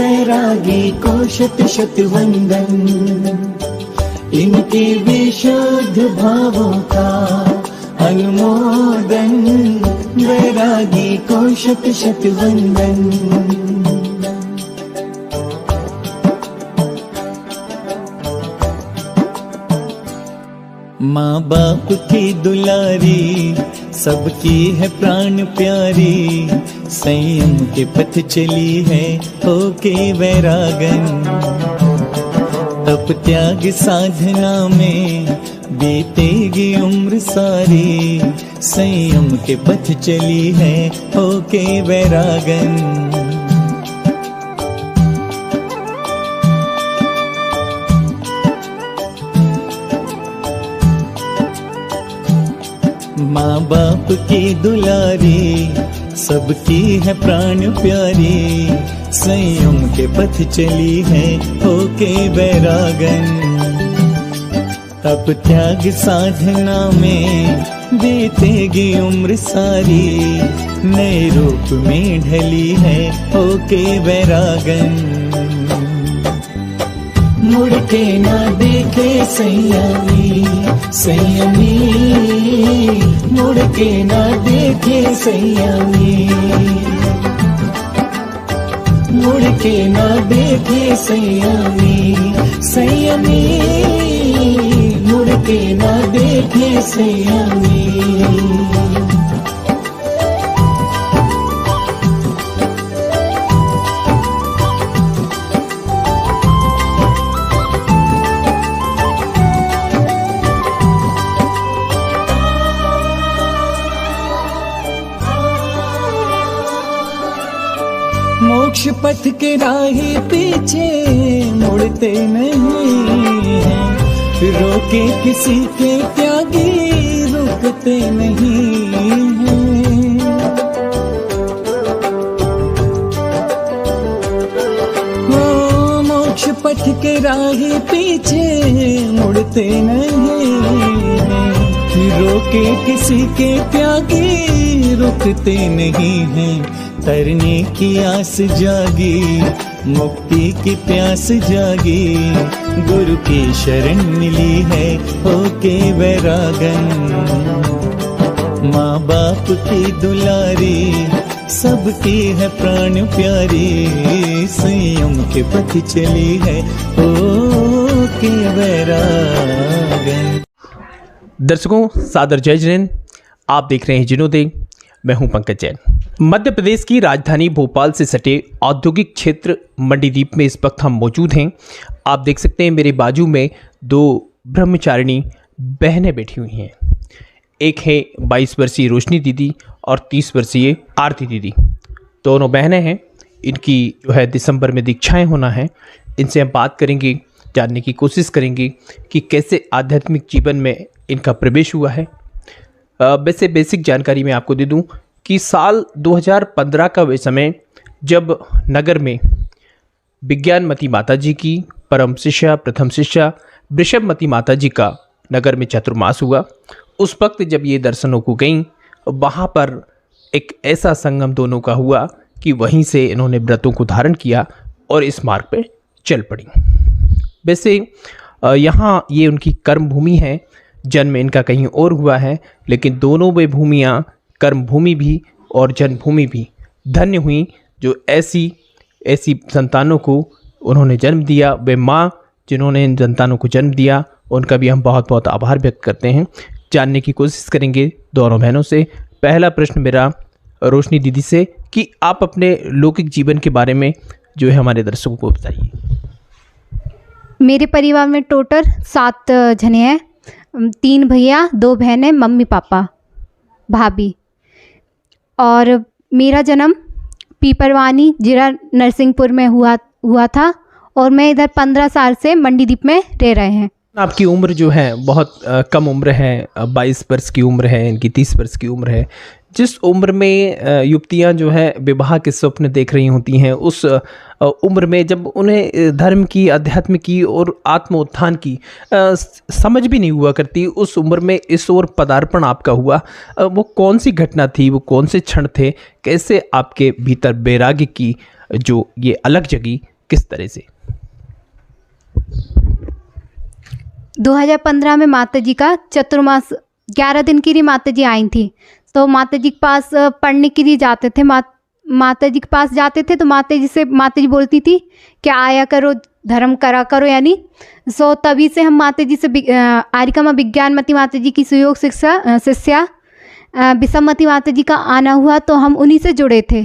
वैरागी को शत शत वंदन, इनके विशुद्ध भावों का अनुमोदन, वैरागी को शत शत वंदन। माँ बाप की दुलारी, सबकी है प्राण प्यारी, संयम के पथ चली है होके वैरागन। तप त्याग साधना में बीतेगी उम्र सारी, संयम के पथ चली है होके वैरागन। माँ बाप की दुलारी, सबकी है प्राण प्यारी, संयम के पथ चली है होके वैरागन। तप त्याग साधना में बीतेगी उम्र सारी, नए रूप में ढली है होके वैरागन। मुड़ के ना देखे संयमी, संयमी, मुड़ के ना देखे संयमी, मुड़ के ना देखे संयमी, संयमी, मुड़ के ना देखे संयमी। मोक्ष पथ के राही पीछे मुड़ते नहीं हैं, रोके किसी के त्यागी रुकते नहीं हैं। हो मोक्ष पथ के राही पीछे मुड़ते नहीं हैं, रोके किसी के त्यागी रुकते नहीं हैं। तरने की आस जागी, मुक्ति की प्यास जागी, गुरु की शरण मिली है होके वैरागन। माँ बाप की दुलारी, सबकी है प्राण प्यारी, संयम के पथ चली है होके वैरागन। दर्शकों सादर जय जैन, आप देख रहे हैं जिनोदय, मैं हूं पंकज जैन। मध्य प्रदेश की राजधानी भोपाल से सटे औद्योगिक क्षेत्र मंडीदीप में इस वक्त हम मौजूद हैं। आप देख सकते हैं मेरे बाजू में दो ब्रह्मचारिणी बहनें बैठी हुई हैं। एक है 22 वर्षीय रोशनी दीदी और 30 वर्षीय आरती दीदी। दोनों बहनें हैं, इनकी जो है दिसंबर में दीक्षाएं होना है। इनसे हम बात करेंगे, जानने की कोशिश करेंगे कि कैसे आध्यात्मिक जीवन में इनका प्रवेश हुआ है। वैसे बेसिक जानकारी मैं आपको दे दूं कि साल 2015 का वे समय जब नगर में विज्ञानमती माता जी की परम शिष्या, प्रथम शिष्या वृषभमती माता जी का नगर में चतुर्मास हुआ, उस वक्त जब ये दर्शनों को गईं, वहाँ पर एक ऐसा संगम दोनों का हुआ कि वहीं से इन्होंने व्रतों को धारण किया और इस मार्ग पे चल पड़ी। वैसे यहाँ ये उनकी कर्म भूमि है, जन्म इनका कहीं और हुआ है, लेकिन दोनों वे भूमियाँ, कर्म भूमि भी और जन्मभूमि भी धन्य हुई जो ऐसी संतानों को उन्होंने जन्म दिया। वे माँ जिन्होंने इन संतानों को जन्म दिया, उनका भी हम बहुत बहुत आभार व्यक्त करते हैं। जानने की कोशिश करेंगे दोनों बहनों से। पहला प्रश्न मेरा रोशनी दीदी से कि आप अपने लौकिक जीवन के बारे में जो है हमारे दर्शकों को बताइए। मेरे परिवार में टोटल 7 जने हैं, 3 भैया, 2 बहनें, मम्मी पापा, भाभी। और मेरा जन्म पीपरवानी जिला नरसिंहपुर में हुआ था और मैं इधर 15 साल से मंडीदीप में रह रहे हैं। आपकी उम्र जो है बहुत कम उम्र है, 22 वर्ष की उम्र है, इनकी 30 वर्ष की उम्र है। जिस उम्र में युवतियां जो है विवाह के स्वप्न देख रही होती हैं, उस उम्र में जब उन्हें धर्म की, अध्यात्म की और आत्म उत्थान की समझ भी नहीं हुआ करती, उस उम्र में इस ओर पदार्पण आपका हुआ, वो कौन सी घटना थी, वो कौन से क्षण थे, कैसे आपके भीतर वैराग्य की जो ये अलग जगी, किस तरह से? 2015 में माता जी का चतुर्मास 11 दिन के लिए माता जी आई थी। तो माता जी के पास पढ़ने के लिए जाते थे, माता जी के पास जाते थे तो माता जी बोलती थी कि आया करो, धर्म करा करो, यानी सो तभी से हम माता जी से आर्यकमा विज्ञानमती माता जी की सुयोग शिष्या विषममती माता जी का आना हुआ, तो हम उन्हीं से जुड़े थे।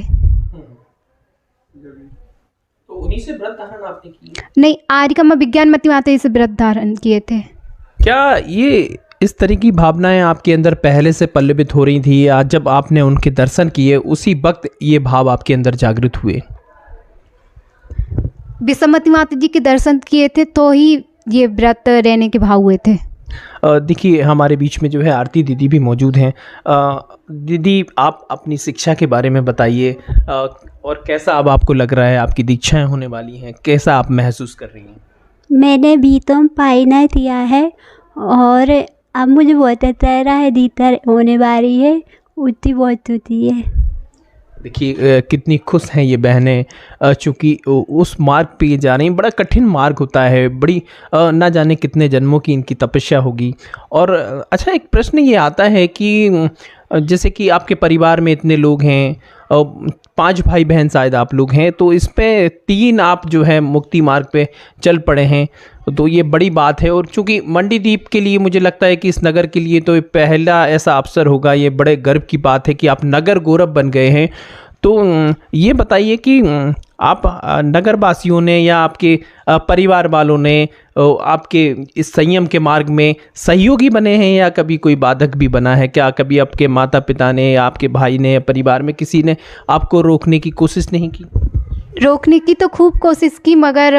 तो उन्हीं से व्रत धारण आपने किया? नहीं, आर्यकमा विज्ञानमती माता जी से व्रत धारण किए थे। क्या ये इस तरह की भावनाएं आपके अंदर पहले से पल्लवित हो रही थी, या जब आपने उनके दर्शन किए उसी वक्त ये भाव आपके अंदर जागृत हुए? विषममती माता जी के दर्शन किए थे तो ही ये व्रत रहने के भाव हुए थे। देखिए, हमारे बीच में जो है आरती दीदी भी मौजूद हैं। दीदी, आप अपनी शिक्षा के बारे में बताइए, और कैसा अब आपको लग रहा है, आपकी दीक्षाएं होने वाली हैं, कैसा आप महसूस कर रही हैं? मैंने बीतम पाइना दिया है और अब मुझे बहुत अच्छा रहा है, दीता होने वाली है, उतनी बहुत होती है। देखिए कितनी खुश हैं ये बहनें, चूँकि उस मार्ग पे ये जा रही हैं। बड़ा कठिन मार्ग होता है, बड़ी ना जाने कितने जन्मों की इनकी तपस्या होगी। और अच्छा, एक प्रश्न ये आता है कि जैसे कि आपके परिवार में इतने लोग हैं, 5 भाई बहन शायद आप लोग हैं, तो इस पे 3 आप जो है मुक्ति मार्ग पे चल पड़े हैं, तो ये बड़ी बात है। और चूँकि मंडीदीप के लिए मुझे लगता है कि इस नगर के लिए तो पहला ऐसा अवसर होगा, ये बड़े गर्व की बात है कि आप नगर गौरव बन गए हैं। तो ये बताइए कि आप नगर वासियों ने या आपके परिवार वालों ने आपके इस संयम के मार्ग में सहयोगी बने हैं, या कभी कोई बाधक भी बना है? क्या कभी आपके माता पिता ने या आपके भाई ने या परिवार में किसी ने आपको रोकने की कोशिश नहीं की? रोकने की तो खूब कोशिश की, मगर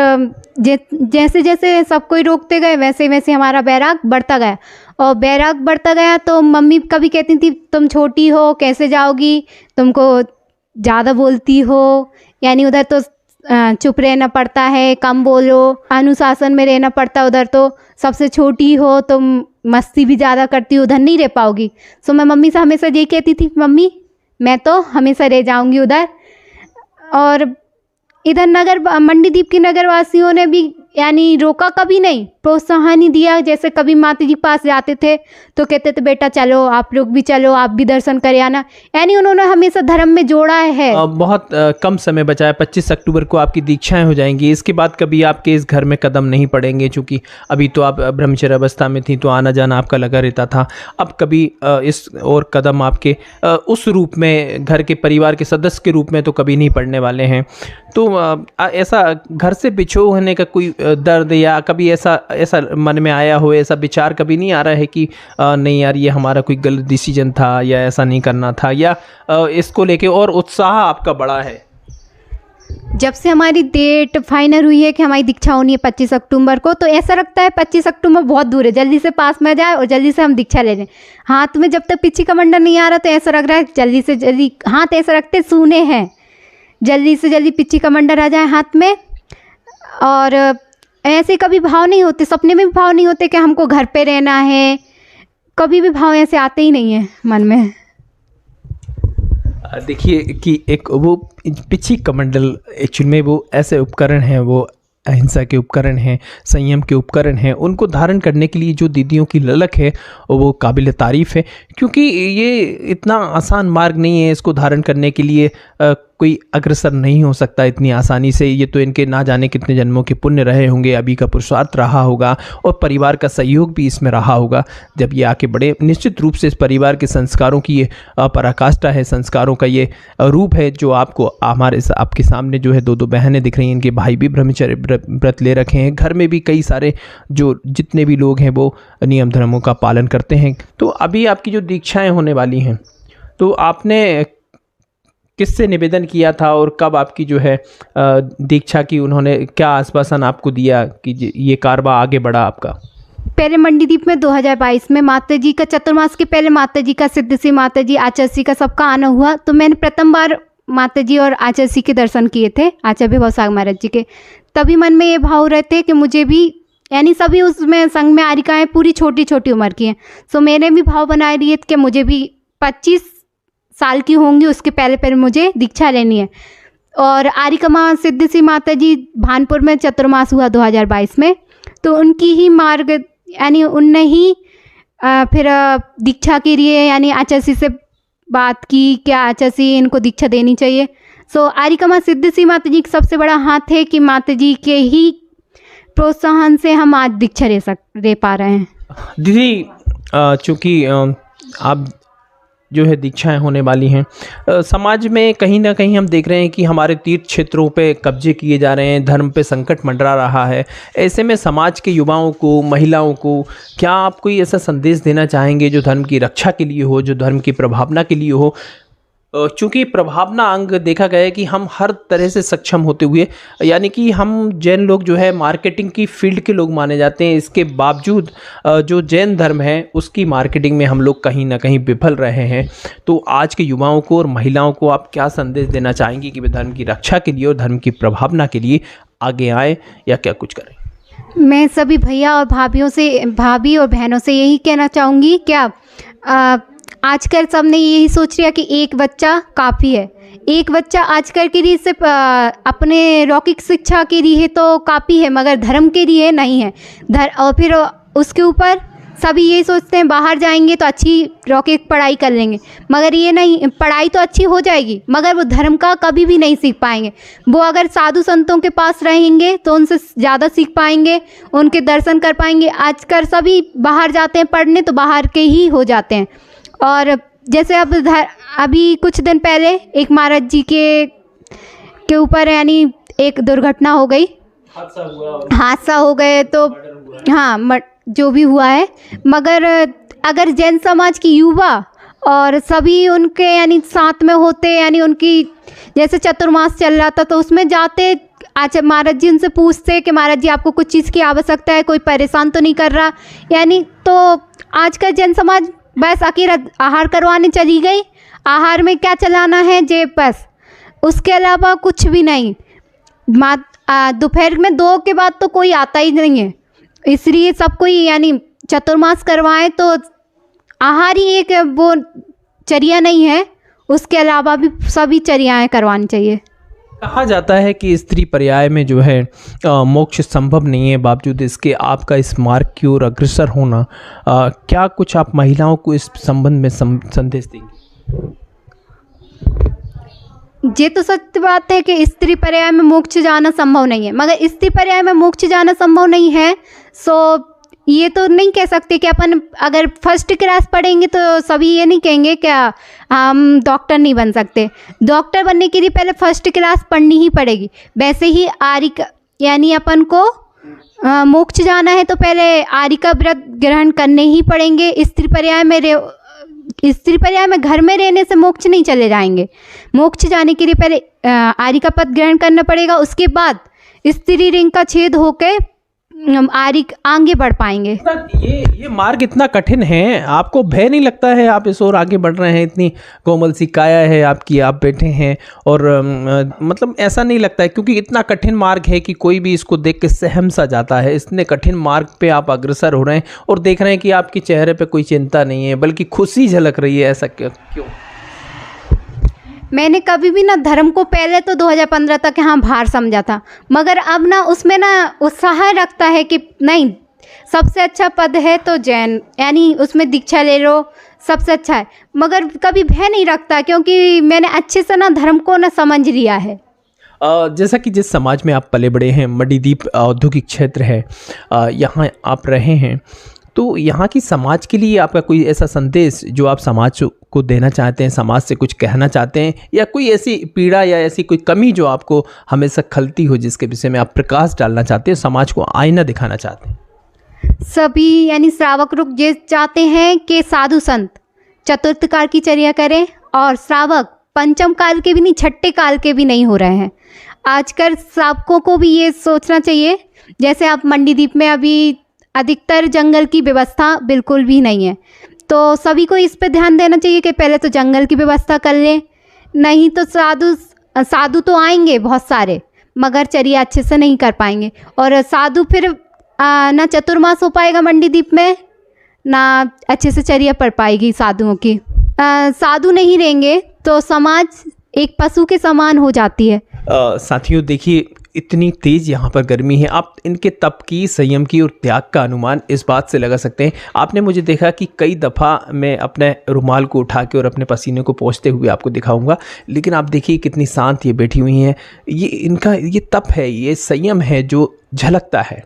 जैसे जैसे सब कोई रोकते गए वैसे वैसे हमारा बैराग बढ़ता गया। और बैराग बढ़ता गया तो मम्मी कभी कहती थी तुम छोटी हो, कैसे जाओगी, तुमको ज़्यादा बोलती हो, यानी उधर तो चुप रहना पड़ता है, कम बोलो, अनुशासन में रहना पड़ता, उधर तो सबसे छोटी हो, तुम मस्ती भी ज़्यादा करती हो, उधर नहीं रह पाओगी। सो मैं मम्मी से हमेशा ये कहती थी, मम्मी मैं तो हमेशा रह जाऊंगी उधर। और इधर मंडीदीप के नगरवासियों ने भी यानी रोका कभी नहीं, प्रोत्साहन ही दिया। जैसे कभी माता जी के पास जाते थे तो कहते थे बेटा चलो, आप लोग भी चलो, आप भी दर्शन कर आना, यानी उन्होंने हमेशा धर्म में जोड़ा है। बहुत कम समय बचा है, 25 अक्टूबर को आपकी दीक्षाएं हो जाएंगी। इसके बाद कभी आपके इस घर में कदम नहीं पड़ेंगे, चूँकि अभी तो आप ब्रह्मचर्य अवस्था में थी, तो आना जाना आपका लगा रहता था। अब कभी इस और कदम आपके उस रूप में, घर के परिवार के सदस्य के रूप में तो कभी नहीं पड़ने वाले हैं। तो ऐसा घर से बिछो होने का कोई दर्द, या कभी ऐसा मन में आया हो, ऐसा विचार कभी नहीं आ रहा है कि नहीं यार ये हमारा कोई गलत डिसीजन था, या ऐसा नहीं करना था, या इसको लेके और उत्साह आपका बड़ा है? जब से हमारी डेट फाइनल हुई है कि हमारी दीक्षा होनी है 25 अक्टूबर को, तो ऐसा लगता है 25 अक्टूबर बहुत दूर है, जल्दी से पास में जाए और जल्दी से हम दीक्षा ले लें। हाथ में जब तक पिछी कमंडल नहीं आ रहा तो ऐसा लग रहा है जल्दी से जल्दी, हाथ ऐसा रखते सूने हैं, जल्दी से जल्दी पिछी कमंडल आ जाए हाथ में। और ऐसे कभी भाव नहीं होते, सपने में भी भाव नहीं होते कि हमको घर पे रहना है, कभी भी भाव ऐसे आते ही नहीं है मन में। देखिए कि एक वो पिछी कमंडल एक्चुअल में वो ऐसे उपकरण हैं, वो अहिंसा के उपकरण हैं, संयम के उपकरण हैं, उनको धारण करने के लिए जो दीदियों की ललक है वो काबिल तारीफ़ है, क्योंकि ये इतना आसान मार्ग नहीं है। इसको धारण करने के लिए कोई अग्रसर नहीं हो सकता इतनी आसानी से। ये तो इनके ना जाने कितने जन्मों के पुण्य रहे होंगे, अभी का पुरुषार्थ रहा होगा, और परिवार का सहयोग भी इसमें रहा होगा। जब ये आके बड़े, निश्चित रूप से इस परिवार के संस्कारों की ये पराकाष्ठा है, संस्कारों का ये रूप है जो आपको आपके सामने जो है 2 बहनें दिख रही हैं, इनके भाई भी ब्रह्मचर्य व्रत ले रखे हैं, घर में भी कई सारे जो जितने भी लोग हैं वो नियम धर्मों का पालन करते हैं। तो अभी आपकी जो दीक्षाएं होने वाली हैं, तो आपने किससे निवेदन किया था और कब आपकी जो है दीक्षा की, उन्होंने क्या आश्वासन आपको दिया कि ये कारवा आगे बढ़ा आपका? पहले मंडीदीप में 2022 में माता जी का चतुर्मास के पहले माता जी का, सिद्ध सी माता जी, आचार्य का सबका आना हुआ, तो मैंने प्रथम बार माता जी और आचार्य के दर्शन किए थे, आचार्य विभव सागर महाराज जी के। तभी मन में ये भाव रहते कि मुझे भी, यानी सभी उसमें संघ में आरिकाएँ पूरी छोटी छोटी उम्र की हैं, सो मैंने भी भाव बनाए लिए कि मुझे भी 25 साल की होंगी उसके पहले मुझे दीक्षा लेनी है। और आरिकमा सिद्धि माता जी भानपुर में चतुर्मास हुआ 2022 में, तो उनकी ही मार्ग यानी उनने ही फिर दीक्षा के लिए यानी आचार्य से बात की क्या आचार्य इनको दीक्षा देनी चाहिए। सो आरिकमा सिद्धि माता जी का सबसे बड़ा हाथ है कि माता जी के ही प्रोत्साहन से हम आज दीक्षा ले पा रहे हैं। दीदी चूँकि आप जो है दीक्षाएं होने वाली हैं, समाज में कहीं ना कहीं हम देख रहे हैं कि हमारे तीर्थ क्षेत्रों पे कब्जे किए जा रहे हैं, धर्म पे संकट मंडरा रहा है। ऐसे में समाज के युवाओं को, महिलाओं को क्या आप कोई ऐसा संदेश देना चाहेंगे जो धर्म की रक्षा के लिए हो, जो धर्म की प्रभावना के लिए हो? चूँकि प्रभावना अंग देखा गया है कि हम हर तरह से सक्षम होते हुए, यानी कि हम जैन लोग जो है मार्केटिंग की फील्ड के लोग माने जाते हैं, इसके बावजूद जो जैन धर्म है उसकी मार्केटिंग में हम लोग कहीं ना कहीं विफल रहे हैं। तो आज के युवाओं को और महिलाओं को आप क्या संदेश देना चाहेंगे कि वे धर्म की रक्षा के लिए और धर्म की प्रभावना के लिए आगे आए या क्या कुछ करें? मैं सभी भैया और भाभी और बहनों से यही कहना चाहूँगी, क्या आजकल सबने यही सोच लिया कि एक बच्चा काफ़ी है। एक बच्चा आजकल के लिए सिर्फ अपने लौकिक शिक्षा के लिए तो काफ़ी है, मगर धर्म के लिए नहीं है। और फिर उसके ऊपर सभी यही सोचते हैं बाहर जाएंगे तो अच्छी लौकिक पढ़ाई कर लेंगे, मगर ये नहीं, पढ़ाई तो अच्छी हो जाएगी मगर वो धर्म का कभी भी नहीं सीख पाएंगे। वो अगर साधु संतों के पास रहेंगे तो उनसे ज़्यादा सीख पाएंगे, उनके दर्शन कर पाएंगे। आजकल सभी बाहर जाते हैं पढ़ने तो बाहर के ही हो जाते हैं। और जैसे अभी कुछ दिन पहले एक महाराज जी के ऊपर यानी एक दुर्घटना हो गई, हादसा हो गए, तो हाँ जो भी हुआ है, मगर अगर जैन समाज की युवा और सभी उनके यानी साथ में होते, यानी उनकी जैसे चतुर्मास चल रहा था तो उसमें जाते, आचार्य महाराज जी उनसे पूछते कि महाराज जी आपको कुछ चीज़ की आवश्यकता है, कोई परेशान तो नहीं कर रहा, यानी तो आज का जैन समाज बस अकेला आहार करवाने चली गई, आहार में क्या चलाना है जेब, बस उसके अलावा कुछ भी नहीं। दोपहर में 2 के बाद तो कोई आता ही नहीं है, इसलिए सब कोई यानी चतुर्मास करवाएं तो आहार ही एक वो चर्या नहीं है, उसके अलावा भी सभी चर्याएं करवानी चाहिए। कहा जाता है कि स्त्री पर्याय में जो है मोक्ष संभव नहीं है, बावजूद इसके आपका इस मार्ग की ओर अग्रसर होना, क्या कुछ आप महिलाओं को इस संबंध में संदेश देंगे? ये तो सत्य बात है कि स्त्री पर्याय में मोक्ष जाना संभव नहीं है, मगर स्त्री पर्याय में मोक्ष जाना संभव नहीं है सो ये तो नहीं कह सकते कि अपन अगर फर्स्ट क्लास पढ़ेंगे तो सभी ये नहीं कहेंगे क्या हम डॉक्टर नहीं बन सकते। डॉक्टर बनने के लिए पहले फर्स्ट क्लास पढ़नी ही पड़ेगी। वैसे ही आर्य यानी अपन को मोक्ष जाना है तो पहले आर्य का व्रत ग्रहण करने ही पड़ेंगे। स्त्री पर्याय में घर में रहने से मोक्ष नहीं चले जाएंगे। मोक्ष जाने के लिए पहले आर्य का पद ग्रहण करना पड़ेगा, उसके बाद स्त्री रिंग का छेद होकर आर्य आगे बढ़ पाएंगे। ये मार्ग इतना कठिन है, आपको भय नहीं लगता है? आप इस ओर आगे बढ़ रहे हैं, इतनी कोमल सी काया है आपकी, आप बैठे हैं और मतलब ऐसा नहीं लगता है? क्योंकि इतना कठिन मार्ग है कि कोई भी इसको देख के सहम सा जाता है। इतने कठिन मार्ग पे आप अग्रसर हो रहे हैं और देख रहे हैं कि आपके चेहरे पे कोई चिंता नहीं है बल्कि खुशी झलक रही है, ऐसा क्यों? मैंने कभी भी ना धर्म को पहले तो 2015 तक यहाँ भार समझा था, मगर अब ना उसमें ना उत्साह रखता है कि नहीं, सबसे अच्छा पद है तो जैन, यानी उसमें दीक्षा ले लो, सबसे अच्छा है। मगर कभी भय नहीं रखता क्योंकि मैंने अच्छे से ना धर्म को ना समझ लिया है। जैसा कि जिस समाज में आप पले बड़े हैं, मणिदीप औद्योगिक क्षेत्र है, यहाँ आप रहे हैं, तो यहाँ की समाज के लिए आपका कोई ऐसा संदेश जो आप समाज को देना चाहते हैं, समाज से कुछ कहना चाहते हैं, या कोई ऐसी पीड़ा या ऐसी कोई कमी जो आपको हमेशा खलती हो जिसके विषय में आप प्रकाश डालना चाहते हैं, समाज को आईना दिखाना चाहते हैं? सभी यानी श्रावक लोग ये चाहते हैं कि साधु संत चतुर्थ काल की चर्या करें और श्रावक पंचम काल के भी नहीं, छठे काल के भी नहीं हो रहे हैं। आजकल श्रावकों को भी ये सोचना चाहिए, जैसे आप मणिदीप में अभी अधिकतर जंगल की व्यवस्था बिल्कुल भी नहीं है, तो सभी को इस पे ध्यान देना चाहिए कि पहले तो जंगल की व्यवस्था कर लें, नहीं तो साधु तो आएंगे बहुत सारे मगर चर्या अच्छे से नहीं कर पाएंगे, और साधु फिर ना चतुर्मास हो पाएगा मणिदीप में, ना अच्छे से चर्या पड़ पाएगी साधुओं की। साधु नहीं रहेंगे तो समाज एक पशु के समान हो जाती है। साथियों देखिए, इतनी तेज़ यहाँ पर गर्मी है, आप इनके तप की, संयम की और त्याग का अनुमान इस बात से लगा सकते हैं। आपने मुझे देखा कि कई दफ़ा मैं अपने रुमाल को उठा के और अपने पसीने को पोंछते हुए आपको दिखाऊंगा, लेकिन आप देखिए कितनी शांत ये बैठी हुई हैं। ये इनका ये तप है, ये संयम है जो झलकता है।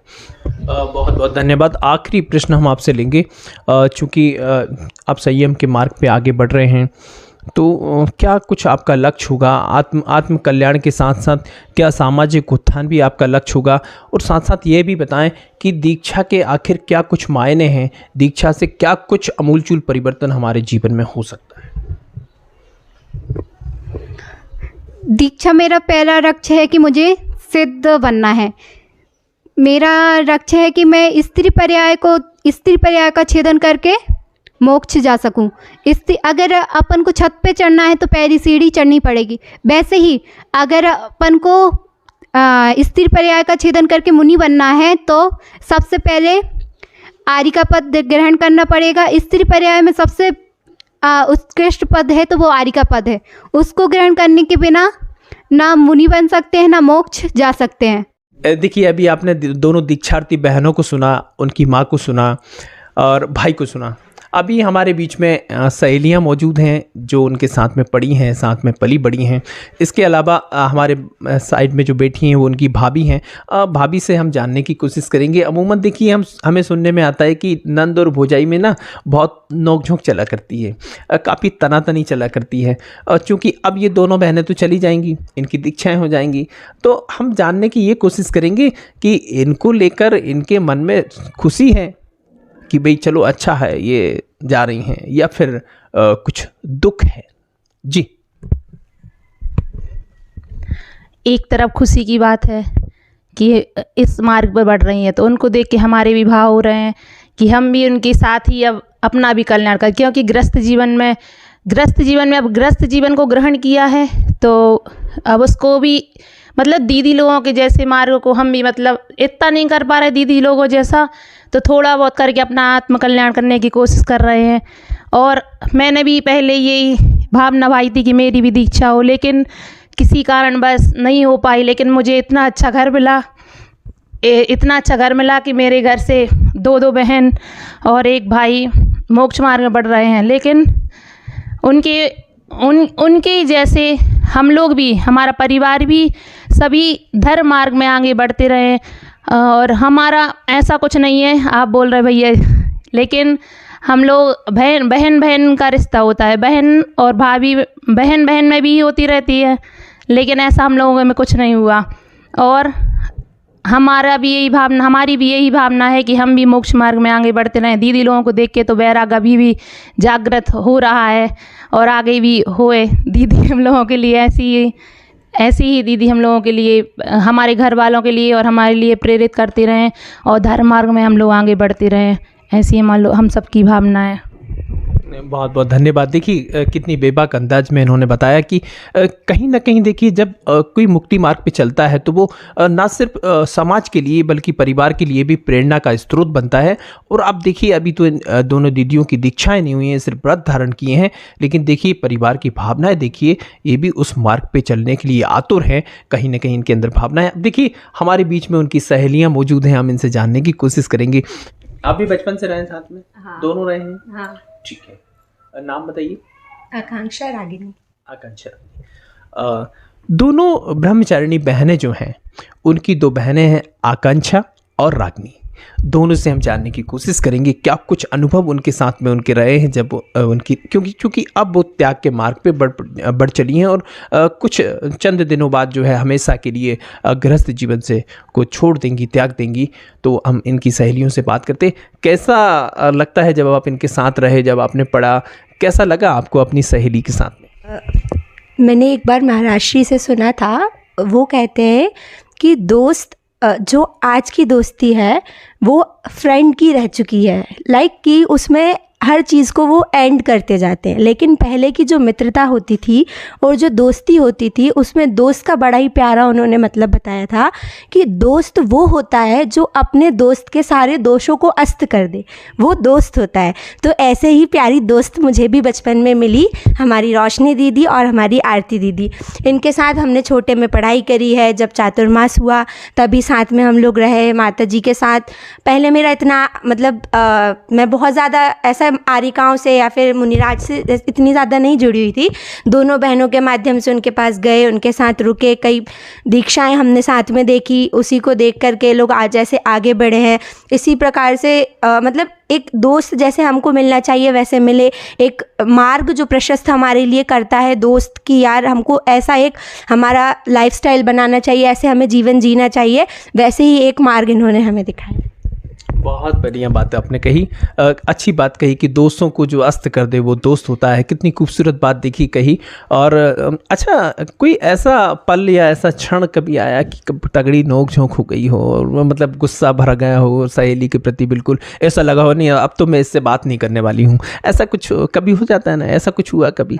बहुत बहुत धन्यवाद। आखिरी प्रश्न हम आपसे लेंगे, चूँकि आप संयम के मार्ग पे आगे बढ़ रहे हैं, तो क्या कुछ आपका लक्ष्य होगा? आत्म कल्याण के साथ साथ क्या सामाजिक उत्थान भी आपका लक्ष्य होगा? और साथ साथ ये भी बताएं कि दीक्षा के आखिर क्या कुछ मायने हैं, दीक्षा से क्या कुछ अमूलचूल परिवर्तन हमारे जीवन में हो सकता है? दीक्षा मेरा पहला लक्ष्य है कि मुझे सिद्ध बनना है। मेरा लक्ष्य है कि मैं स्त्री पर्याय का छेदन करके मोक्ष जा सकूं। अगर अपन को छत पे चढ़ना है तो पहली सीढ़ी चढ़नी पड़ेगी, वैसे ही अगर अपन को स्त्री पर्याय का छेदन करके मुनि बनना है तो सबसे पहले आर्य का पद ग्रहण करना पड़ेगा। स्त्री पर्याय में सबसे उत्कृष्ट पद है तो वो आर्य का पद है। उसको ग्रहण करने के बिना ना मुनि बन सकते हैं, ना मोक्ष जा सकते हैं। देखिए, अभी आपने दोनों दीक्षार्थी बहनों को सुना, उनकी माँ को सुना और भाई को सुना। अभी हमारे बीच में सहेलियां मौजूद हैं जो उनके साथ में पढ़ी हैं, साथ में पली बड़ी हैं। इसके अलावा हमारे साइड में जो बैठी हैं वो उनकी भाभी हैं। भाभी से हम जानने की कोशिश करेंगे। अमूमन देखिए, हमें सुनने में आता है कि नंद और भौजाई में ना बहुत नोक-झोंक चला करती है, काफ़ी तनातनी चला करती है। चूँकि अब ये दोनों बहनें तो चली जाएंगी, इनकी दीक्षाएँ हो जाएंगी, तो हम जानने की ये कोशिश करेंगे कि इनको लेकर इनके मन में खुशी है कि भाई चलो अच्छा है ये जा रही हैं, या फिर कुछ दुख है? जी। एक तरफ खुशी की बात है कि इस मार्ग पर बढ़ रही हैं, तो उनको देख के हमारे भी भाव हो रहे हैं कि हम भी उनके साथ ही अब अपना भी कल्याण करें। क्योंकि गृहस्थ जीवन में अब गृहस्थ जीवन को ग्रहण किया है, तो अब उसको भी मतलब दीदी लोगों के जैसे मार्ग को हम भी मतलब इतना नहीं कर पा रहे दीदी लोगों जैसा, तो थोड़ा बहुत करके अपना आत्म कल्याण करने की कोशिश कर रहे हैं। और मैंने भी पहले यही भावना भाई थी कि मेरी भी दीक्षा हो, लेकिन किसी कारण बस नहीं हो पाई। लेकिन मुझे इतना अच्छा घर मिला कि मेरे घर से दो बहन और एक भाई मोक्ष मार्ग में बढ़ रहे हैं। लेकिन उनके जैसे हम लोग भी, हमारा परिवार भी सभी धर्म मार्ग में आगे बढ़ते रहे। और हमारा ऐसा कुछ नहीं है, आप बोल रहे भैया, लेकिन हम लोग बहन का रिश्ता होता है, बहन और भाभी, बहन में भी होती रहती है, लेकिन ऐसा हम लोगों में कुछ नहीं हुआ। और हमारी भी यही भावना है कि हम भी मोक्ष मार्ग में आगे बढ़ते रहें। दीदी लोगों को देख के तो वैराग अभी भी जागृत हो रहा है और आगे भी होए। दीदी हम लोगों के लिए ऐसी ही दीदी हम लोगों के लिए, हमारे घर वालों के लिए और हमारे लिए प्रेरित करते रहें और धर्म मार्ग में हम लोग आगे बढ़ते रहें। ऐसी हम सबकी भावना है। बहुत बहुत धन्यवाद। देखिए कितनी बेबाक अंदाज में इन्होंने बताया कि कहीं ना कहीं देखिए, जब कोई मुक्ति मार्ग पे चलता है तो वो ना सिर्फ समाज के लिए बल्कि परिवार के लिए भी प्रेरणा का स्रोत बनता है। और आप देखिए, अभी तो दोनों दीदियों की दीक्षाएं नहीं हुई हैं, सिर्फ व्रत धारण किए हैं, लेकिन देखिए परिवार की भावनाएं देखिए, ये भी उस मार्ग पे चलने के लिए आतुर हैं। कहीं ना कहीं इनके अंदर भावनाएं। देखिए हमारे बीच में उनकी सहेलियाँ मौजूद हैं, हम इनसे जानने की कोशिश करेंगे। आप भी बचपन से रहे हैं साथ में? हाँ। दोनों रहे हैं? हाँ। ठीक है, नाम बताइए। आकांक्षा, रागिनी। आकांक्षा। दोनों ब्रह्मचारिणी बहनें जो हैं, उनकी दो बहनें हैं आकांक्षा और रागिनी। दोनों से हम जानने की कोशिश करेंगे क्या कुछ अनुभव उनके साथ में उनके रहे हैं जब उनकी, क्योंकि अब वो त्याग के मार्ग पे बढ़ चली हैं और कुछ चंद दिनों बाद जो है हमेशा के लिए गृहस्थ जीवन से को छोड़ देंगी, त्याग देंगी। तो हम इनकी सहेलियों से बात करते। कैसा लगता है जब आप इनके साथ रहे, जब आपने पढ़ा, कैसा लगा आपको अपनी सहेली के साथ में? मैंने एक बार महाराष्ट्री से सुना था, वो कहते हैं कि दोस्त जो आज की दोस्ती है वो फ्रेंड की रह चुकी है। लाइक कि उसमें हर चीज़ को वो एंड करते जाते हैं। लेकिन पहले की जो मित्रता होती थी और जो दोस्ती होती थी, उसमें दोस्त का बड़ा ही प्यारा उन्होंने मतलब बताया था कि दोस्त वो होता है जो अपने दोस्त के सारे दोषों को अस्त कर दे, वो दोस्त होता है। तो ऐसे ही प्यारी दोस्त मुझे भी बचपन में मिली, हमारी रोशनी दीदी और हमारी आरती दीदी। इनके साथ हमने छोटे में पढ़ाई करी है। जब चातुर्मास हुआ तभी साथ में हम लोग रहे माता जी के साथ। पहले मेरा इतना मतलब मैं बहुत ज़्यादा ऐसा आरिकाओं से या फिर मुनिराज से इतनी ज़्यादा नहीं जुड़ी हुई थी। दोनों बहनों के माध्यम से उनके पास गए, उनके साथ रुके, कई दीक्षाएं हमने साथ में देखी। उसी को देख करके लोग आज ऐसे आगे बढ़े हैं। इसी प्रकार से मतलब एक दोस्त जैसे हमको मिलना चाहिए वैसे मिले। एक मार्ग जो प्रशस्त हमारे लिए करता है दोस्त की, यार हमको ऐसा एक हमारा लाइफस्टाइल बनाना चाहिए, ऐसे हमें जीवन जीना चाहिए, वैसे ही एक मार्ग इन्होंने हमें दिखाया। बहुत बढ़िया बात आपने कही, अच्छी बात कही कि दोस्तों को जो अस्त कर दे वो दोस्त होता है। कितनी खूबसूरत बात देखी कही। और अच्छा, कोई ऐसा पल या ऐसा क्षण कभी आया कि तगड़ी नोक झोंक हो गई हो और मतलब गुस्सा भरा गया हो सहेली के प्रति, बिल्कुल ऐसा लगा हो नहीं अब तो मैं इससे बात नहीं करने वाली हूँ, ऐसा कुछ कभी हो जाता है ना, ऐसा कुछ हुआ कभी?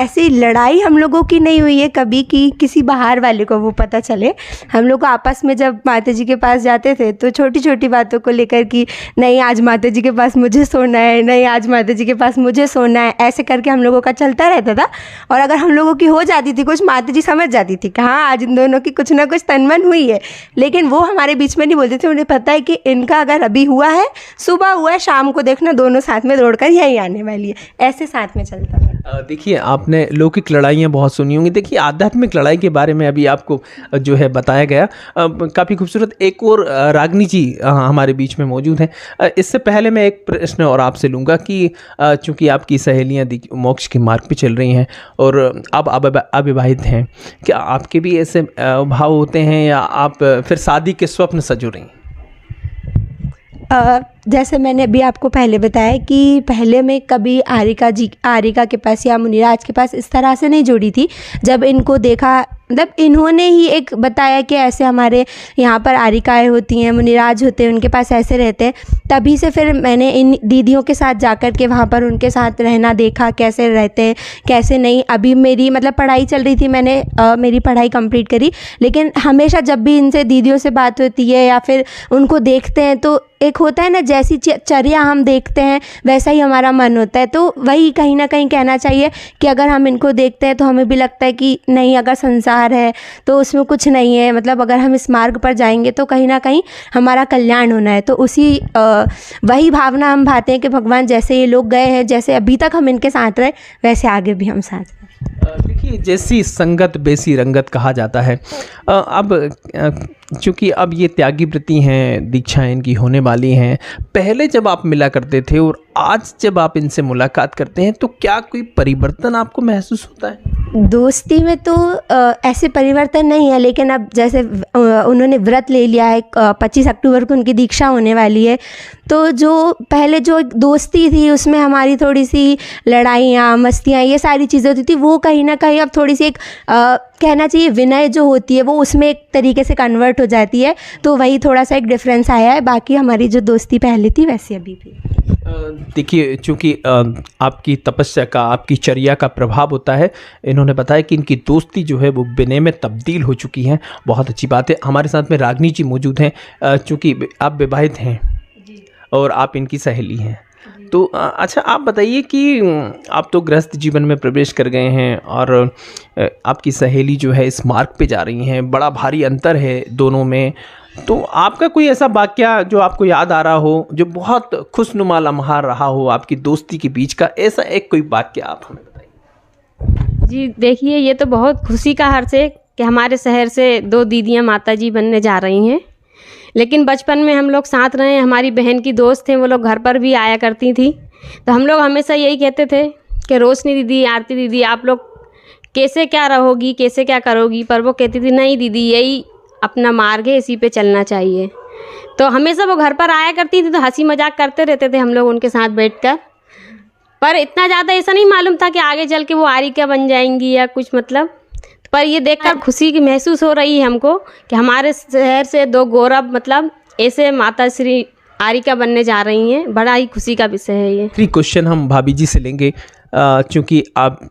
ऐसी लड़ाई हम लोगों की नहीं हुई है कभी कि किसी बाहर वाले को वो पता चले। हम लोग आपस में जब माता जी के पास जाते थे तो छोटी छोटी बातों को लेकर कि नहीं आज माता जी के पास मुझे सोना है, नहीं आज माता जी के पास मुझे सोना है, ऐसे करके हम लोगों का चलता रहता था। और अगर हम लोगों की हो जाती थी कुछ, माता जी समझ जाती थी कि हाँ आज इन दोनों की कुछ ना कुछ तनमन हुई है। लेकिन वो हमारे बीच में नहीं बोलते थे। उन्हें पता है कि इनका अगर अभी हुआ है, सुबह हुआ है, शाम को देखना दोनों साथ में दौड़ कर यहीं आने वाली है, ऐसे साथ में चलता था। देखिए, आपने लौकिक लड़ाइयाँ बहुत सुनी होंगी। देखिए, आध्यात्मिक लड़ाई के बारे में अभी आपको जो है बताया गया, काफ़ी खूबसूरत। एक और रागनी जी हमारे बीच में मौजूद हैं। इससे पहले मैं एक प्रश्न और आपसे लूँगा कि चूँकि आपकी सहेलियाँ मोक्ष के मार्ग पे चल रही हैं और अब अविवाहित हैं, क्या आपके भी ऐसे भाव होते हैं या आप फिर शादी के स्वप्न सजो रही हैं? जैसे मैंने अभी आपको पहले बताया कि पहले मैं कभी आरिका के पास या मुनिराज के पास इस तरह से नहीं जुड़ी थी। जब इनको देखा, मतलब इन्होंने ही एक बताया कि ऐसे हमारे यहाँ पर आरिकाएँ होती हैं, मुनिराज होते हैं, उनके पास ऐसे रहते हैं, तभी से फिर मैंने इन दीदियों के साथ जाकर के वहाँ पर उनके साथ रहना देखा, कैसे रहते हैं कैसे नहीं। अभी मेरी मतलब पढ़ाई चल रही थी, मैंने मेरी पढ़ाई कंप्लीट करी, लेकिन हमेशा जब भी इनसे दीदियों से बात होती है या फिर उनको देखते हैं तो एक होता है ना, जैसी चर्या हम देखते हैं वैसा ही हमारा मन होता है। तो वही कहीं ना कहीं कहना चाहिए कि अगर हम इनको देखते हैं तो हमें भी लगता है कि नहीं, अगर संसार है तो उसमें कुछ नहीं है, मतलब अगर हम इस मार्ग पर जाएंगे तो कहीं ना कहीं हमारा कल्याण होना है। तो उसी वही भावना हम भाते हैं कि भगवान जैसे ये लोग गए हैं, जैसे अभी तक हम इनके साथ रहे, वैसे आगे भी हम साथ रहें। देखिए, जैसी संगत बेसी रंगत कहा जाता है। अब चूँकि अब ये त्यागी वृत्ति हैं, दीक्षाएं इनकी होने वाली हैं, पहले जब आप मिला करते थे और आज जब आप इनसे मुलाकात करते हैं तो क्या कोई परिवर्तन आपको महसूस होता है? दोस्ती में तो ऐसे परिवर्तन नहीं है, लेकिन अब जैसे उन्होंने व्रत ले लिया है, 25 अक्टूबर को उनकी दीक्षा होने वाली है, तो जो पहले जो दोस्ती थी उसमें हमारी थोड़ी सी लड़ाइयाँ मस्तियाँ ये सारी चीज़ें होती थी, वो कहीं ना कहीं अब थोड़ी सी एक कहना चाहिए विनय जो होती है वो उसमें एक तरीके से कन्वर्ट हो जाती है। तो वही थोड़ा सा एक डिफरेंस आया है, बाकी हमारी जो दोस्ती पहले थी वैसे अभी भी। देखिए, चूँकि आपकी तपस्या का, आपकी चर्या का प्रभाव होता है, इन्होंने बताया कि इनकी दोस्ती जो है वो विनय में तब्दील हो चुकी है। बहुत अच्छी बात है। हमारे साथ में रागनी जी मौजूद हैं। चूँकि आप विवाहित हैं और आप इनकी सहेली हैं, तो अच्छा आप बताइए कि आप तो गृहस्थ जीवन में प्रवेश कर गए हैं और आपकी सहेली जो है इस मार्ग पे जा रही हैं, बड़ा भारी अंतर है दोनों में। तो आपका कोई ऐसा वाक़या जो आपको याद आ रहा हो, जो बहुत खुशनुमा लम्हा रहा हो आपकी दोस्ती के बीच का, ऐसा एक कोई वाक़या आप हमें बताइए। जी देखिए, ये तो बहुत खुशी का हर्ष है कि हमारे शहर से 2 दीदियाँ माताजी बनने जा रही हैं। लेकिन बचपन में हम लोग साथ रहे, हमारी बहन की दोस्त थे, वो लोग घर पर भी आया करती थी, तो हम लोग हमेशा यही कहते थे कि रोशनी दीदी, आरती दीदी, आप लोग कैसे क्या रहोगी, कैसे क्या करोगी, पर वो कहती थी नहीं दीदी, यही अपना मार्ग है, इसी पे चलना चाहिए। तो हमेशा वो घर पर आया करती थी, तो हंसी मजाक करते रहते थे हम लोग उनके साथ बैठकर, पर इतना ज़्यादा ऐसा नहीं मालूम था कि आगे चल के वो आरिका बन जाएंगी या कुछ, मतलब। पर ये देखकर खुशी की महसूस हो रही है हमको कि हमारे शहर से 2 गौरव मतलब ऐसे माता श्री आरिका बनने जा रही हैं। बड़ा ही खुशी का विषय है ये। आखिरी क्वेश्चन हम भाभी जी से लेंगे, चूँकि आप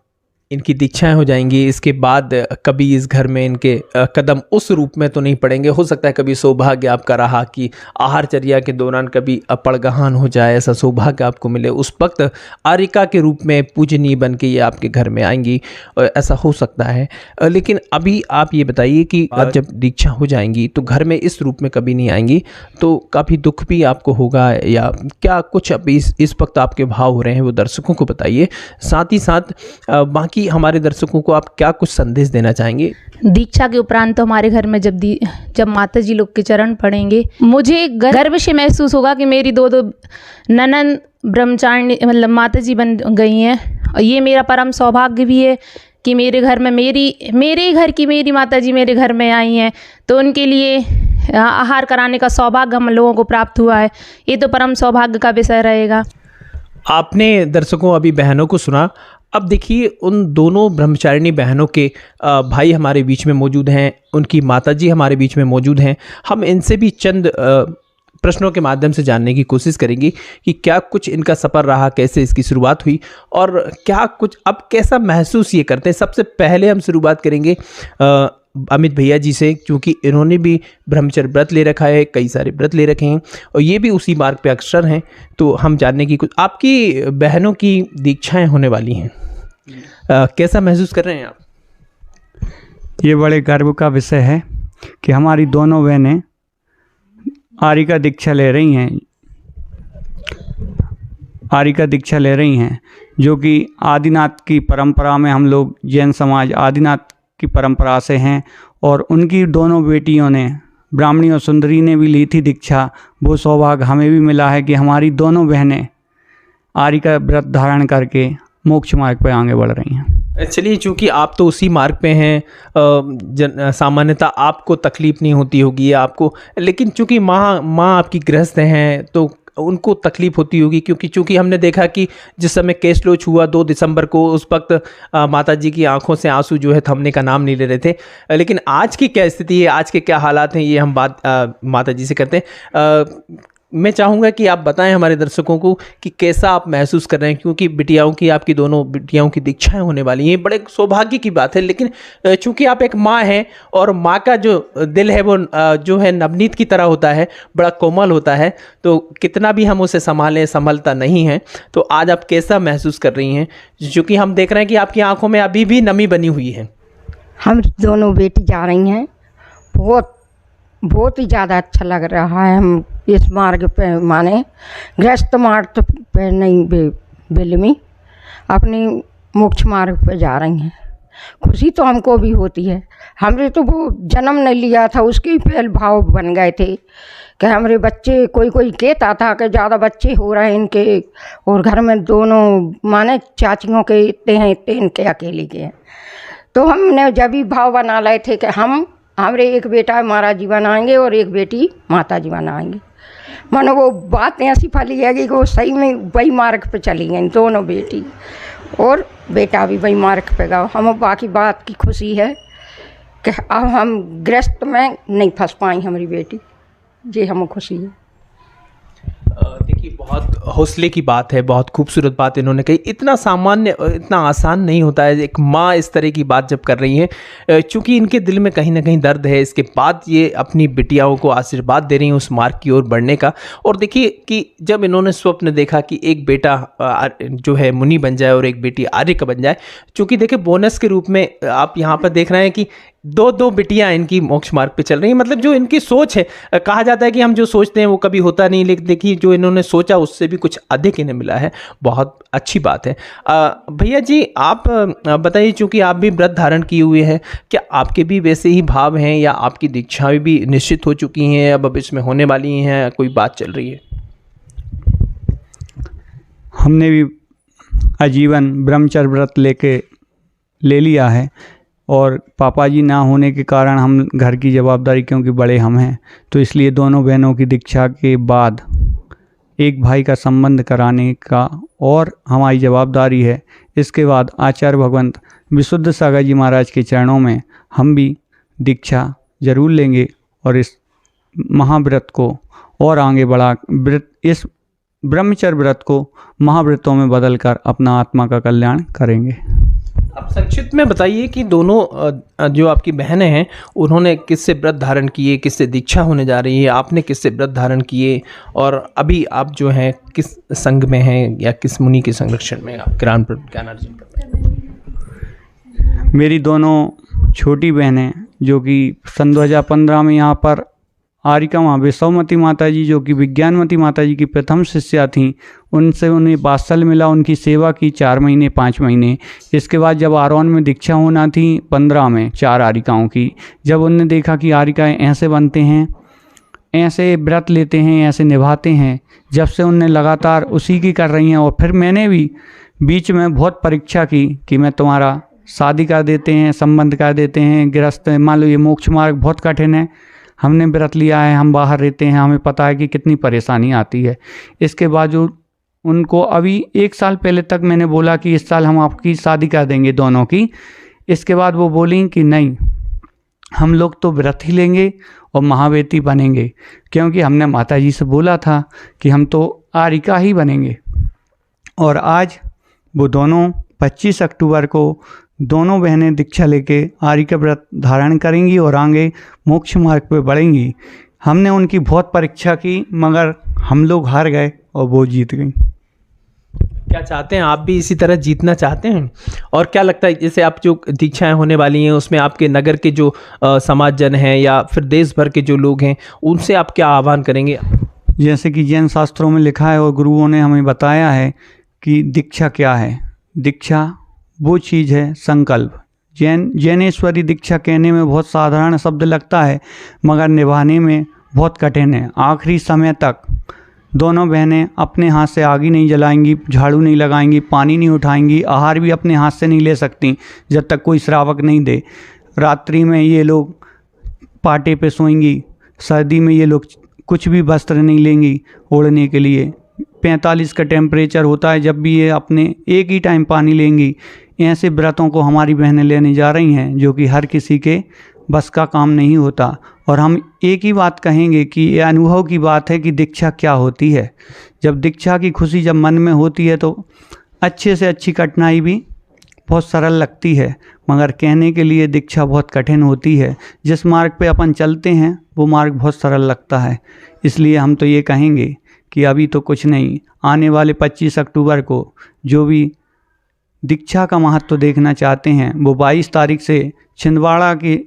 इनकी दीक्षाएं हो जाएंगी, इसके बाद कभी इस घर में इनके कदम उस रूप में तो नहीं पड़ेंगे। हो सकता है कभी सौभाग्य आपका रहा कि आहारचर्या के दौरान कभी पड़गहान हो जाए, ऐसा सौभाग्य आपको मिले, उस वक्त आरिका के रूप में पूजनीय बन के ये आपके घर में आएंगी, ऐसा हो सकता है। लेकिन अभी आप ये बताइए कि जब दीक्षा हो जाएंगी तो घर में इस रूप में कभी नहीं आएंगी, तो काफ़ी दुख भी आपको होगा या क्या कुछ अभी इस वक्त आपके भाव हो रहे हैं वो दर्शकों को बताइए। साथ ही साथ बाकी हमारे दर्शकों को आप क्या कुछ संदेश देना चाहेंगे? दीक्षा के उपरांत तो हमारे घर में जब माता जी लोग के चरण पड़ेंगे, मुझे गर्व से महसूस होगा कि मेरी दो ननद ब्रह्मचारिणी मतलब माता जी बन गई हैं। और ये मेरा परम सौभाग्य भी है कि मेरे घर में मेरे घर की मेरी माता जी मेरे घर में आई हैं, तो उनके लिए आहार कराने का सौभाग्य हम लोगों को प्राप्त हुआ है। ये तो परम सौभाग्य का विषय रहेगा। आपने दर्शकों अभी बहनों को सुना। अब देखिए उन दोनों ब्रह्मचारिणी बहनों के भाई हमारे बीच में मौजूद हैं, उनकी माताजी हमारे बीच में मौजूद हैं। हम इनसे भी चंद प्रश्नों के माध्यम से जानने की कोशिश करेंगे कि क्या कुछ इनका सफ़र रहा, कैसे इसकी शुरुआत हुई और क्या कुछ अब कैसा महसूस ये करते हैं। सबसे पहले हम शुरुआत करेंगे अमित भैया जी से, क्योंकि इन्होंने भी ब्रह्मचर्य व्रत ले रखा है, कई सारे व्रत ले रखे हैं और ये भी उसी मार्ग पे अग्रसर हैं। तो हम जानने की कुछ, आपकी बहनों की दीक्षाएं होने वाली हैं, कैसा महसूस कर रहे हैं आप? ये बड़े गर्व का विषय है कि हमारी दोनों बहनें आरिका दीक्षा ले रही हैं, आरिका दीक्षा ले रही हैं, जो कि आदिनाथ की परंपरा में हम लोग जैन समाज आदिनाथ की परंपरा से हैं। और उनकी दोनों बेटियों ने, ब्राह्मणी और सुंदरी ने भी ली थी दीक्षा। वो सौभाग्य हमें भी मिला है कि हमारी दोनों बहनें आरिका व्रत धारण करके मोक्ष मार्ग पर आगे बढ़ रही हैं। चलिए, चूँकि आप तो उसी मार्ग पे हैं, सामान्यतः आपको तकलीफ़ नहीं होती होगी आपको, लेकिन चूँकि माँ आपकी गृहस्थ हैं तो उनको तकलीफ़ होती होगी, क्योंकि चूँकि हमने देखा कि जिस समय केस लॉन्च हुआ 2 दिसंबर को, उस वक्त माता जी की आंखों से आंसू जो है थमने का नाम नहीं ले रहे थे। लेकिन आज की क्या स्थिति है, आज के क्या हालात हैं, ये हम बात माता जी से करते हैं। मैं चाहूँगा कि आप बताएं हमारे दर्शकों को कि कैसा आप महसूस कर रहे हैं, क्योंकि बिटियाओं की, आपकी दोनों बिटियाओं की दीक्षाएं होने वाली हैं, बड़े सौभाग्य की बात है। लेकिन चूँकि आप एक माँ हैं और माँ का जो दिल है वो जो है नवनीत की तरह होता है, बड़ा कोमल होता है, तो कितना भी हम उसे संभालें संभलता नहीं है। तो आज आप कैसा महसूस कर रही हैं, क्योंकि हम देख रहे हैं कि आपकी आँखों में अभी भी नमी बनी हुई है? हम दोनों बेटी जा रही हैं, बहुत ही ज़्यादा अच्छा लग रहा है। हम इस मार्ग पे माने गृहस्थ मार्ग पे नहीं बिलमी, अपनी मोक्ष मार्ग पे जा रही हैं। खुशी तो हमको भी होती है। हमने तो वो जन्म नहीं लिया था, उसके ही पहल भाव बन गए थे कि हमारे बच्चे, कोई कहता था कि ज़्यादा बच्चे हो रहे हैं इनके, और घर में दोनों माने चाचियों के इतने हैं, इतने इनके अकेले के हैं। तो हमने जब भी भाव बना लाए थे कि हमारे एक बेटा महाराज जी बनाएंगे और एक बेटी माता जी बनाएंगे। मानो वो बात ऐसी फैली है कि वो सही में वही मार्ग पे चली गई, दोनों बेटी और बेटा भी वही मार्ग पे गए। हम बाकी बात की खुशी है कि अब हम गृहस्थ में नहीं फंस पाई हमारी बेटी, ये हमें खुशी है। देखिए, बहुत हौसले की बात है, बहुत खूबसूरत बात इन्होंने कही। इतना सामान्य, इतना आसान नहीं होता है एक माँ इस तरह की बात जब कर रही है, चूँकि इनके दिल में कहीं ना कहीं दर्द है। इसके बाद ये अपनी बिटियाओं को आशीर्वाद दे रही हैं उस मार्ग की ओर बढ़ने का। और देखिए कि जब इन्होंने स्वप्न देखा कि एक बेटा जो है मुनि बन जाए और एक बेटी आर्य का बन जाए, चूँकि देखिए बोनस के रूप में आप यहाँ पर देख रहे हैं कि दो बिटियां इनकी मोक्ष मार्ग पे चल रही हैं। मतलब जो इनकी सोच है, कहा जाता है कि हम जो सोचते हैं वो कभी होता नहीं, लेकिन देखिए जो इन्होंने सोचा उससे भी कुछ अधिक इन्हें मिला है। बहुत अच्छी बात है। भैया जी, आप बताइए, चूँकि आप भी व्रत धारण किए हुए हैं, क्या आपके भी वैसे ही भाव हैं या आपकी दीक्षाएं भी निश्चित हो चुकी हैं, अब इसमें होने वाली हैं, कोई बात चल रही है? हमने भी आजीवन ब्रह्मचर्य व्रत ले लिया है, और पापा जी ना होने के कारण हम घर की जवाबदारी, क्योंकि बड़े हम हैं, तो इसलिए दोनों बहनों की दीक्षा के बाद एक भाई का संबंध कराने का और हमारी जवाबदारी है। इसके बाद आचार्य भगवंत विशुद्ध सागर जी महाराज के चरणों में हम भी दीक्षा जरूर लेंगे और इस महाव्रत को और आगे बढ़ा इस ब्रह्मचर्य व्रत को महाव्रतों में बदलकर अपना आत्मा का कल्याण करेंगे। आप संक्षिप्त में बताइए कि दोनों जो आपकी बहनें हैं उन्होंने किससे व्रत धारण किए, किससे दीक्षा होने जा रही है, आपने किससे व्रत धारण किए, और अभी आप जो हैं किस संघ में हैं या किस मुनि के संरक्षण में आप ज्ञान अर्जन कर रहे हैं? मेरी दोनों छोटी बहनें जो कि सन 2015 में यहाँ पर आरिका माँ विश्वमती माता जी जो कि विज्ञानमती माता जी की प्रथम शिष्या थीं, उनसे उन्हें वात्सल्य मिला, उनकी सेवा की 4 महीने 5 महीने। इसके बाद जब आरोन में दीक्षा होना थी 15 में 4 आरिकाओं की, जब उनने देखा कि आरिकाएँ ऐसे बनते हैं, ऐसे व्रत लेते हैं, ऐसे निभाते हैं, जब से उनने लगातार उसी की कर रही हैं। और फिर मैंने भी बीच में बहुत परीक्षा की कि मैं तुम्हारा शादी कर देते हैं, संबंध कर देते हैं, गृहस्थ, मान लो ये मोक्ष मार्ग बहुत कठिन है, हमने व्रत लिया है, हम बाहर रहते हैं, हमें पता है कि कितनी परेशानी आती है। इसके बावजूद उनको अभी 1 साल पहले तक मैंने बोला कि इस साल हम आपकी शादी कर देंगे दोनों की। इसके बाद वो बोली कि नहीं, हम लोग तो व्रत ही लेंगे और महावेती बनेंगे, क्योंकि हमने माता जी से बोला था कि हम तो आरिका ही बनेंगे। और आज वो दोनों 25 अक्टूबर को दोनों बहनें दीक्षा लेके आरिका व्रत धारण करेंगी और आगे मोक्ष मार्ग पे बढ़ेंगी। हमने उनकी बहुत परीक्षा की, मगर हम लोग हार गए और वो जीत गई। क्या चाहते हैं आप भी इसी तरह जीतना चाहते हैं? और क्या लगता है जैसे आप जो दीक्षाएं होने वाली हैं उसमें आपके नगर के जो समाजजन हैं या फिर देश भर के जो लोग हैं उनसे आप क्या आह्वान करेंगे? जैसे कि जैन शास्त्रों में लिखा है और गुरुओं ने हमें बताया है कि दीक्षा क्या है। दीक्षा वो चीज़ है संकल्प। जैनेश्वरी दीक्षा कहने में बहुत साधारण शब्द लगता है, मगर निभाने में बहुत कठिन है। आखिरी समय तक दोनों बहनें अपने हाथ से आग नहीं जलाएंगी, झाड़ू नहीं लगाएंगी, पानी नहीं उठाएंगी, आहार भी अपने हाथ से नहीं ले सकती जब तक कोई श्रावक नहीं दे। रात्रि में ये लोग पाटे पे सोएंगी, सर्दी में ये लोग कुछ भी वस्त्र नहीं लेंगी ओढ़ने के लिए। 45 का टेम्परेचर होता है जब भी ये अपने एक ही टाइम पानी लेंगी। ऐसे व्रतों को हमारी बहनें लेने जा रही हैं जो कि हर किसी के बस का काम नहीं होता। और हम एक ही बात कहेंगे कि ये अनुभव की बात है कि दीक्षा क्या होती है। जब दीक्षा की खुशी जब मन में होती है तो अच्छे से अच्छी कठिनाई भी बहुत सरल लगती है, मगर कहने के लिए दीक्षा बहुत कठिन होती है। जिस मार्ग पे अपन चलते हैं वो मार्ग बहुत सरल लगता है। इसलिए हम तो ये कहेंगे कि अभी तो कुछ नहीं, आने वाले 25 अक्टूबर को जो भी दीक्षा का महत्व देखना चाहते हैं वो 22 तारीख से छिंदवाड़ा के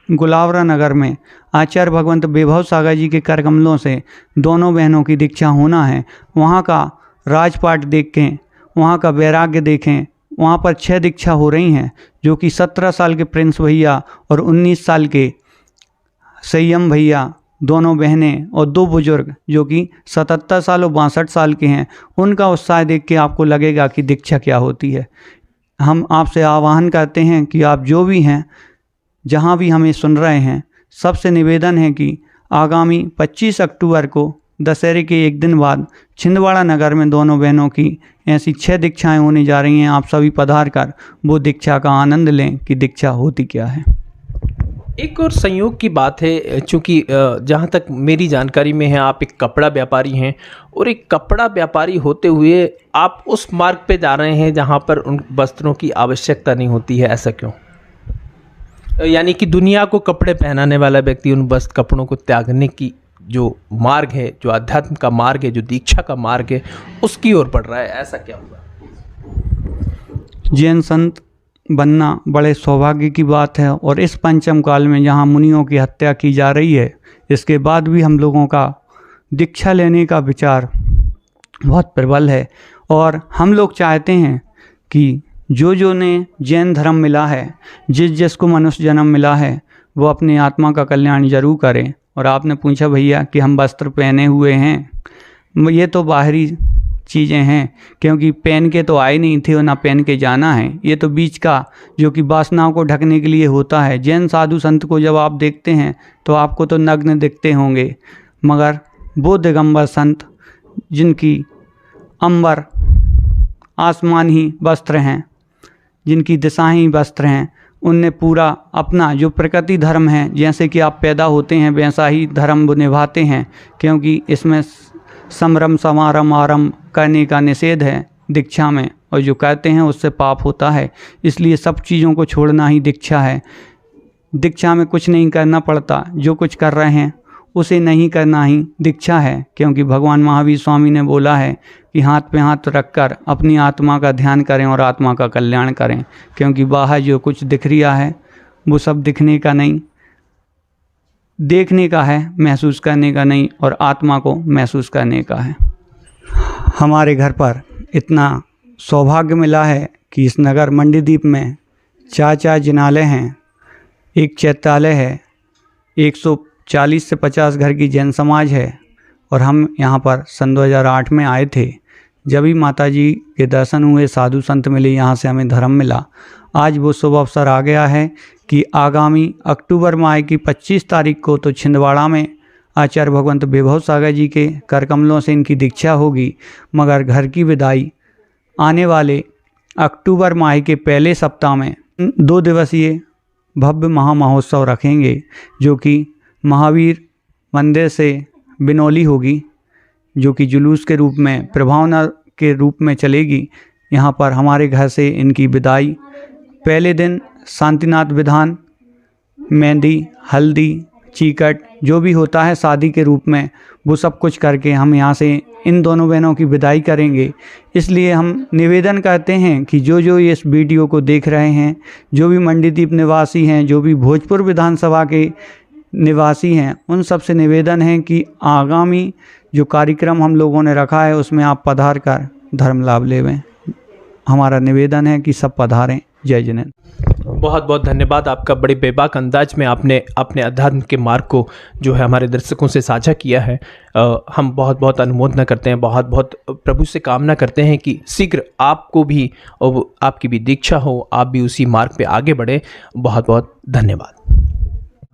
गुलावरा नगर में आचार्य भगवंत वैभव सागर जी के कर कमलों से दोनों बहनों की दीक्षा होना है। वहाँ का राजपाट देखें, वहाँ का वैराग्य देखें। वहाँ पर 6 दीक्षा हो रही हैं जो कि 17 साल के प्रिंस भैया और 19 साल के संयम भैया दोनों बहनें और 2 बुजुर्ग जो कि 77 साल और 62 साल के हैं, उनका उत्साह देख के आपको लगेगा कि दीक्षा क्या होती है। हम आपसे आह्वान करते हैं कि आप जो भी हैं, जहाँ भी हमें सुन रहे हैं, सबसे निवेदन है कि आगामी 25 अक्टूबर को दशहरे के एक दिन बाद छिंदवाड़ा नगर में दोनों बहनों की ऐसी 6 दीक्षाएं होने जा रही हैं। आप सभी पधार कर वो दीक्षा का आनंद लें कि दीक्षा होती क्या है। एक और संयोग की बात है, चूँकि जहाँ तक मेरी जानकारी में है आप एक कपड़ा व्यापारी हैं, और एक कपड़ा व्यापारी होते हुए आप उस मार्ग पे जा रहे हैं जहाँ पर उन वस्त्रों की आवश्यकता नहीं होती है, ऐसा क्यों? यानी कि दुनिया को कपड़े पहनाने वाला व्यक्ति उन वस्त्र कपड़ों को त्यागने की जो मार्ग है, जो अध्यात्म का मार्ग है, जो दीक्षा का मार्ग है, उसकी ओर बढ़ रहा है, ऐसा क्या हुआ? जैन संत बनना बड़े सौभाग्य की बात है। और इस पंचम काल में जहाँ मुनियों की हत्या की जा रही है, इसके बाद भी हम लोगों का दीक्षा लेने का विचार बहुत प्रबल है। और हम लोग चाहते हैं कि जो ने जैन धर्म मिला है, जिसको मनुष्य जन्म मिला है, वो अपनी आत्मा का कल्याण जरूर करें। और आपने पूछा भैया कि हम वस्त्र पहने हुए हैं, ये तो बाहरी चीज़ें हैं, क्योंकि पहन के तो आए नहीं थे और ना पहन के जाना है। ये तो बीच का जो कि वासनाओं को ढकने के लिए होता है। जैन साधु संत को जब आप देखते हैं तो आपको तो नग्न दिखते होंगे, मगर वो दिगंबर संत जिनकी अंबर आसमान ही वस्त्र हैं, जिनकी दिशाएं ही वस्त्र हैं, उनने पूरा अपना जो प्रकृति धर्म है, जैसे कि आप पैदा होते हैं वैसा ही धर्म वो निभाते हैं, क्योंकि इसमें समरम समारम आरंभ करने का निषेध है दीक्षा में, और जो कहते हैं उससे पाप होता है। इसलिए सब चीज़ों को छोड़ना ही दीक्षा है। दीक्षा में कुछ नहीं करना पड़ता, जो कुछ कर रहे हैं उसे नहीं करना ही दीक्षा है, क्योंकि भगवान महावीर स्वामी ने बोला है कि हाथ पे हाथ रखकर अपनी आत्मा का ध्यान करें और आत्मा का कल्याण करें, क्योंकि बाहर जो कुछ दिख रहा है वो सब दिखने का नहीं, देखने का है, महसूस करने का नहीं, और आत्मा को महसूस करने का है। हमारे घर पर इतना सौभाग्य मिला है कि इस नगर मंडीदीप में 4 जिनालय हैं, एक चैत्यालय है, 140 से 50 घर की जैन समाज है, और हम यहाँ पर सन 2008 में आए थे। जब ही माता जी के दर्शन हुए, साधु संत मिले, यहाँ से हमें धर्म मिला। आज वो शुभ अवसर आ गया है कि आगामी अक्टूबर माह की 25 तारीख को तो छिंदवाड़ा में आचार्य भगवंत विभव सागर जी के कर कमलों से इनकी दीक्षा होगी, मगर घर की विदाई आने वाले अक्टूबर माह के पहले सप्ताह में 2 दिवसीय भव्य महामहोत्सव रखेंगे, जो कि महावीर मंदिर से बिनौली होगी, जो कि जुलूस के रूप में, प्रभावना के रूप में चलेगी। यहाँ पर हमारे घर से इनकी विदाई पहले दिन शांतिनाथ विधान, मेहंदी, हल्दी, चीकट जो भी होता है शादी के रूप में, वो सब कुछ करके हम यहाँ से इन दोनों बहनों की विदाई करेंगे। इसलिए हम निवेदन करते हैं कि जो इस वीडियो को देख रहे हैं, जो भी मंडीदीप निवासी हैं, जो भी भोजपुर विधानसभा के निवासी हैं, उन सब से निवेदन है कि आगामी जो कार्यक्रम हम लोगों ने रखा है उसमें आप पधार कर धर्म लाभ लेवें। हमारा निवेदन है कि सब पधारें। जय जिनेंद्र। बहुत बहुत धन्यवाद आपका। बड़े बेबाक अंदाज में आपने अपने अध्यात्म के मार्ग को जो है हमारे दर्शकों से साझा किया है। हम बहुत बहुत अनुमोदना करते हैं, बहुत बहुत प्रभु से कामना करते हैं कि शीघ्र आपको भी और आपकी भी दीक्षा हो, आप भी उसी मार्ग पे आगे बढ़े। बहुत बहुत धन्यवाद।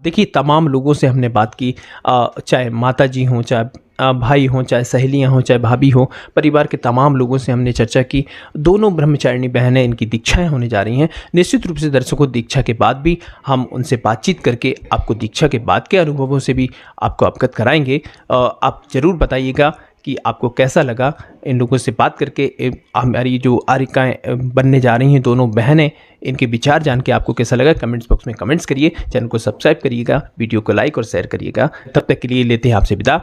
देखिए, तमाम लोगों से हमने बात की, चाहे माता जी हों, चाहे भाई हों, चाहे सहेलियां हों, चाहे भाभी हों, परिवार के तमाम लोगों से हमने चर्चा की। दोनों ब्रह्मचारिणी बहनें, इनकी दीक्षाएं होने जा रही हैं। निश्चित रूप से दर्शकों, दीक्षा के बाद भी हम उनसे बातचीत करके आपको दीक्षा के बाद के अनुभवों से भी आपको अवगत कराएंगे। आप ज़रूर बताइएगा कि आपको कैसा लगा इन लोगों से बात करके। हमारी जो आरिकाएँ बनने जा रही हैं दोनों बहनें, इनके विचार जान के आपको कैसा लगा कमेंट्स बॉक्स में कमेंट्स करिए। चैनल को सब्सक्राइब करिएगा, वीडियो को लाइक और शेयर करिएगा। तब तक के लिए लेते हैं आपसे विदा।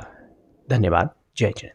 धन्यवाद। जय जय।